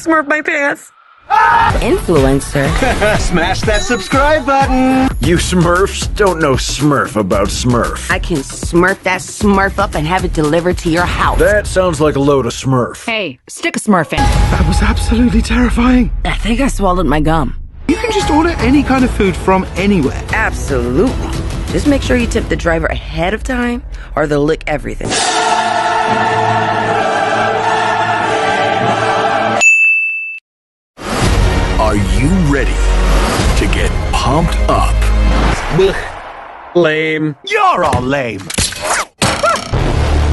just smurfed my pants. Influencer. Smash that subscribe button! You Smurfs don't know Smurf about Smurf. I can smurf that smurf up and have it delivered to your house. That sounds like a load of Smurf. Hey, stick a smurf in. That was absolutely terrifying. I think I swallowed my gum. You can just order any kind of food from anywhere. Absolutely. Just make sure you tip the driver ahead of time or they'll lick everything. Are you ready to get pumped up? Lame. You're all lame.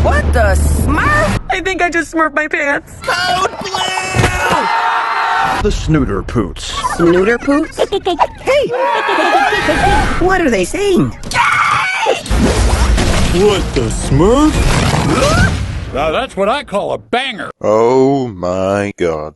What the smurf? I think I just smurfed my pants. The Snooter Poots. Snooter poots? Hey! What are they saying? What the Smurf? Now that's what I call a banger. Oh my god.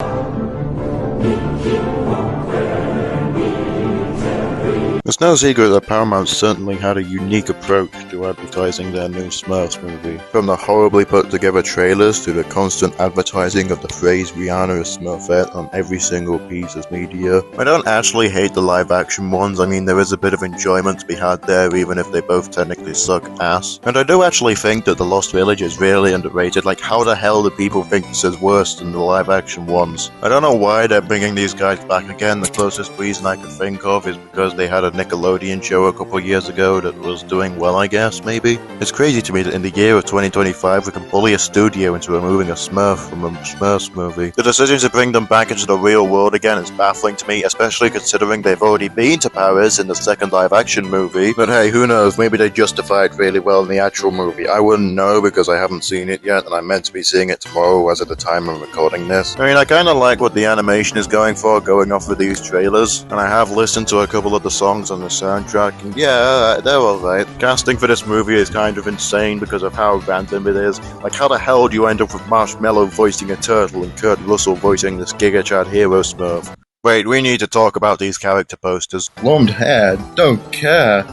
It's no secret that Paramount certainly had a unique approach to advertising their new Smurfs movie. From the horribly put together trailers to the constant advertising of the phrase Rihanna is Smurfette on every single piece of media. I don't actually hate the live action ones, I mean there is a bit of enjoyment to be had there even if they both technically suck ass. And I do actually think that The Lost Village is really underrated, like how the hell do people think this is worse than the live action ones? I don't know why they're bringing these guys back again, the closest reason I could think of is because they had a Nickelodeon show a couple years ago that was doing well, I guess, maybe? It's crazy to me that in the year of 2025 we can bully a studio into removing a Smurf from a Smurfs movie. The decision to bring them back into the real world again is baffling to me, especially considering they've already been to Paris in the second live action movie. But hey, who knows, maybe they justify it really well in the actual movie. I wouldn't know because I haven't seen it yet and I'm meant to be seeing it tomorrow as at the time I'm recording this. I mean, I kinda like what the animation is going for, going off with these trailers, and I have listened to a couple of the songs on the soundtrack, and yeah, they're alright. Casting for this movie is kind of insane because of how random it is. Like, how the hell do you end up with Marshmallow voicing a turtle and Kurt Russell voicing this Giga Chad hero Smurf? Wait, we need to talk about these character posters. Blonde hair, don't care.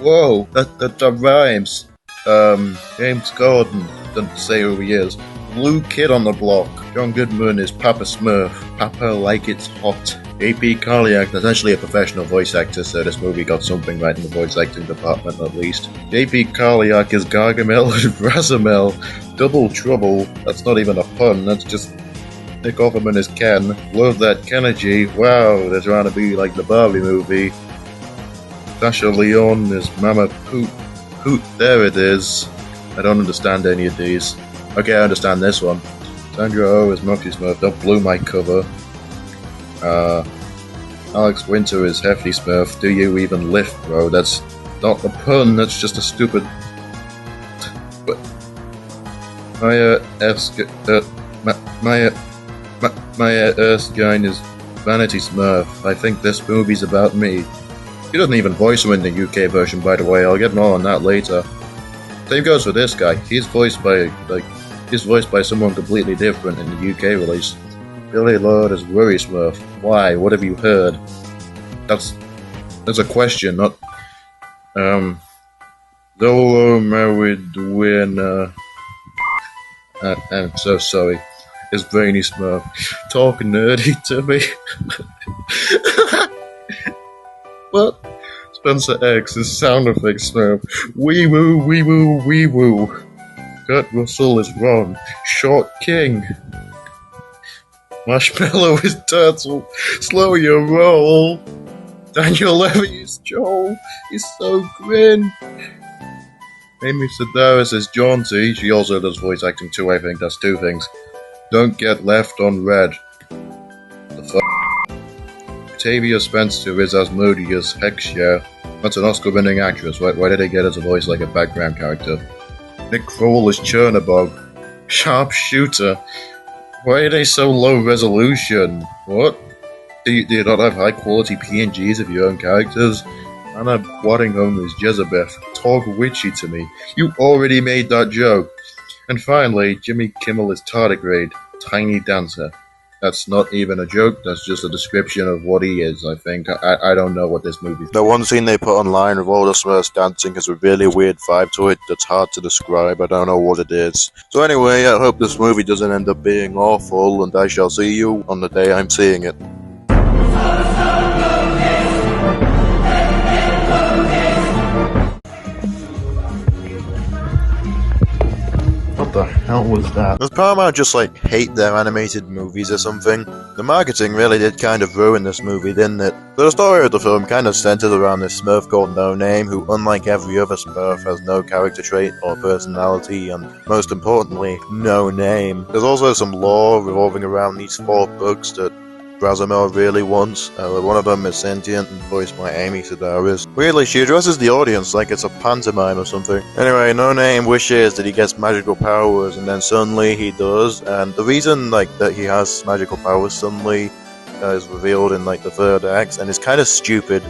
Whoa, that rhymes. James Gordon, doesn't say who he is. Blue Kid on the Block. John Goodman is Papa Smurf. Papa like it's hot. AP Carliak is actually a professional voice actor, so this movie got something right in the voice acting department at least. JP Carliak is Gargamel and Razamel. Double Trouble, that's not even a pun, that's just Nick Offerman is Ken. Love that Kennedy, wow, they're trying to be like the Barbie movie. Sasha Leon is Mama Poot. There it is. I don't understand any of these. Okay, I understand this one. Sandra Oh is Monkey Smurf, don't blow my cover. Alex Winter is Hefty Smurf. Do you even lift, bro? That's not a pun, that's just a stupid... Maya Erskine is Vanity Smurf. I think this movie's about me. He doesn't even voice him in the UK version, by the way. I'll get more on that later. Same goes for this guy. He's voiced by someone completely different in the UK release. Billy Lord is Worry Smurf. Why? What have you heard? That's a question, not... Zolo Maridwin, I'm so sorry. Is Brainy Smurf. Talk nerdy to me. What? Spencer X is Sound Effects Smurf. Wee woo, wee woo, wee woo. Kurt Russell is Ron. Short King. Marshmallow is Turtle. Slow your roll. Daniel Levy is Joel. He's so grin. Amy Sedaris is Jaunty. She also does voice acting too, I think. That's two things. Don't get left on red. The fuck? Octavia Spencer is Asmodeus. Heck yeah. That's an Oscar-winning actress. Why did they get as a voice like a background character? Nick Kroll is Chernabog. Sharpshooter. Why are they so low resolution? What? Do you not have high quality PNGs of your own characters? Anna Waddingham is Jezebeth. Talk witchy to me. You already made that joke. And finally, Jimmy Kimmel is Tardigrade. Tiny Dancer. That's not even a joke, that's just a description of what he is, I think. I don't know what this movie's. The one scene they put online of all the Smurfs dancing has a really weird vibe to it that's hard to describe. I don't know what it is. So anyway, I hope this movie doesn't end up being awful, and I shall see you on the day I'm seeing it. What the hell was that? Does Paramount just hate their animated movies or something? The marketing really did kind of ruin this movie, didn't it? So the story of the film kind of centered around this Smurf called No Name, who unlike every other Smurf has no character trait or personality, and most importantly, no name. There's also some lore revolving around these 4 books that Razamel really wants. One of them is sentient and voiced by Amy Sedaris. Weirdly, she addresses the audience like it's a pantomime or something. Anyway, No Name wishes that he gets magical powers, and then suddenly he does, and the reason that he has magical powers suddenly is revealed in the 3rd act, and it's kind of stupid.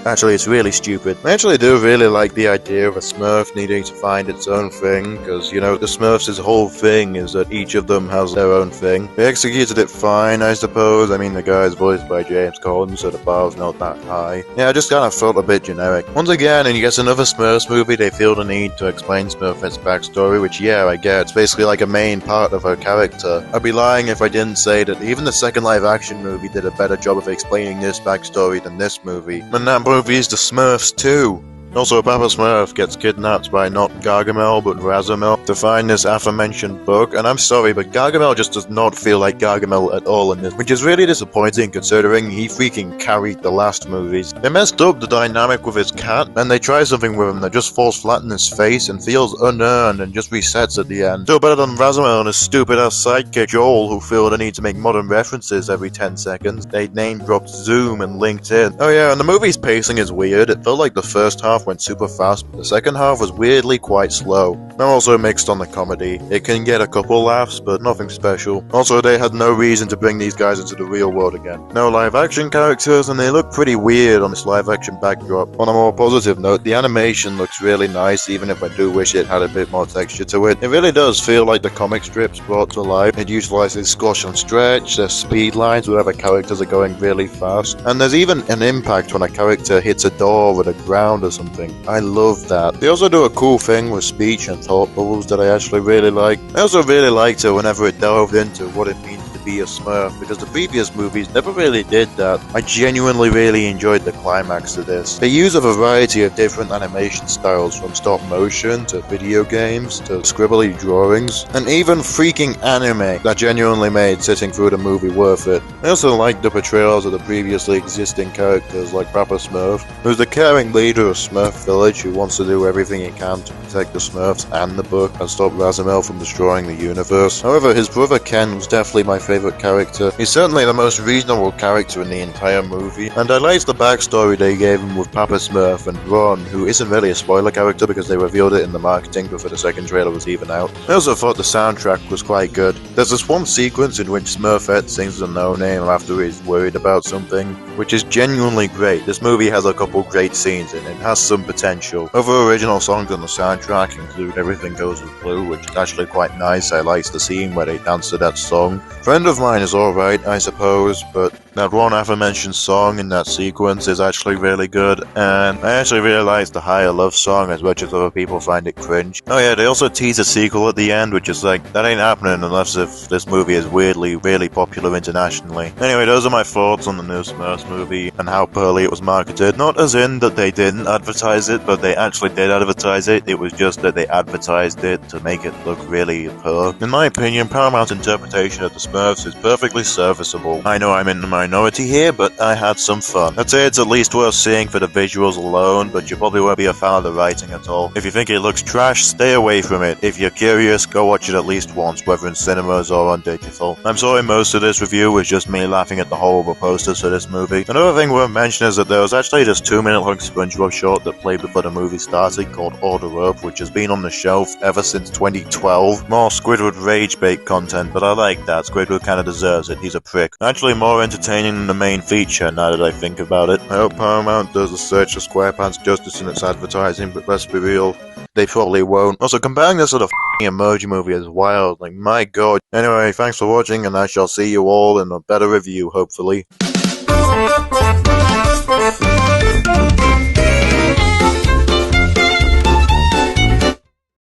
Actually, it's really stupid. I actually do really like the idea of a Smurf needing to find its own thing, because, the Smurfs' whole thing is that each of them has their own thing. They executed it fine, I suppose. I mean, the guy's voiced by James Corden, so the bar's not that high. Yeah, I just kind of felt a bit generic. Once again, in yet another Smurfs movie, they feel the need to explain Smurfette's backstory, which, yeah, I get. It's basically like a main part of her character. I'd be lying if I didn't say that even the second live-action movie did a better job of explaining this backstory than this movie. And that movie is the Smurfs too. Also, Papa Smurf gets kidnapped by not Gargamel but Razamel to find this aforementioned book, and I'm sorry, but Gargamel just does not feel like Gargamel at all in this, which is really disappointing considering he freaking carried the last movies. They messed up the dynamic with his cat, and they try something with him that just falls flat in his face and feels unearned and just resets at the end. Still better than Razamel and his stupid-ass sidekick Joel, who feel the need to make modern references every 10 seconds. They name-dropped Zoom and LinkedIn. Oh yeah, and the movie's pacing is weird. It felt like the first half went super fast, but the second half was weirdly quite slow. I'm also mixed on the comedy. It can get a couple laughs, but nothing special. Also, they had no reason to bring these guys into the real world again. No live action characters, and they look pretty weird on this live action backdrop. On a more positive note, the animation looks really nice, even if I do wish it had a bit more texture to it. It really does feel like the comic strips brought to life. It utilizes squash and stretch, there's speed lines wherever characters are going really fast, and there's even an impact when a character hits a door or the ground or something. I love that. They also do a cool thing with speech and thought bubbles that I actually really like. I also really liked it whenever it delved into what it means to be a Smurf, because the previous movies never really did that. I genuinely really enjoyed the climax to this. They use a variety of different animation styles, from stop motion to video games to scribbly drawings, and even freaking anime that genuinely made sitting through the movie worth it. I also liked the portrayals of the previously existing characters like Papa Smurf, who's the caring leader of Smurf Village who wants to do everything he can to protect the Smurfs and the book and stop Razamel from destroying the universe. However, his brother Ken was definitely my favorite character. He's certainly the most reasonable character in the entire movie, and I liked the backstory they gave him with Papa Smurf and Ron, who isn't really a spoiler character because they revealed it in the marketing before the second trailer was even out. I also thought the soundtrack was quite good. There's this one sequence in which Smurfette sings the No Name after he's worried about something, which is genuinely great. This movie has a couple great scenes and it has some potential. Other original songs on the soundtrack include Everything Goes with Blue, which is actually quite nice. I liked the scene where they dance to that song. Friend of Mine is alright, I suppose, but that one aforementioned song in that sequence is actually really good, and I actually really like the Higher Love song as much as other people find it cringe. Oh yeah, they also tease a sequel at the end, which is that ain't happening unless if this movie is weirdly, really popular internationally. Anyway, those are my thoughts on the new Smurfs movie and how poorly it was marketed. Not as in that they didn't advertise it, but they actually did advertise it. It was just that they advertised it to make it look really poor. In my opinion, Paramount's interpretation of the Smurfs is perfectly serviceable. I know I'm in the minority here, but I had some fun. I'd say it's at least worth seeing for the visuals alone, but you probably won't be a fan of the writing at all. If you think it looks trash, stay away from it. If you're curious, go watch it at least once, whether in cinemas or on digital. I'm sorry most of this review was just me laughing at the horrible posters for this movie. Another thing worth mentioning is that there was actually this 2-minute long SpongeBob short that played before the movie started called Order Up, which has been on the shelf ever since 2012. More Squidward rage bait content, but I like that. Squidward kinda deserves it. He's a prick. Actually more entertaining entertaining than the main feature, now that I think about it. I hope Paramount does a search for SquarePants justice in its advertising, but let's be real, they probably won't. Also, comparing this to the f***ing Emoji Movie is wild, like my god. Anyway, thanks for watching, and I shall see you all in a better review, hopefully.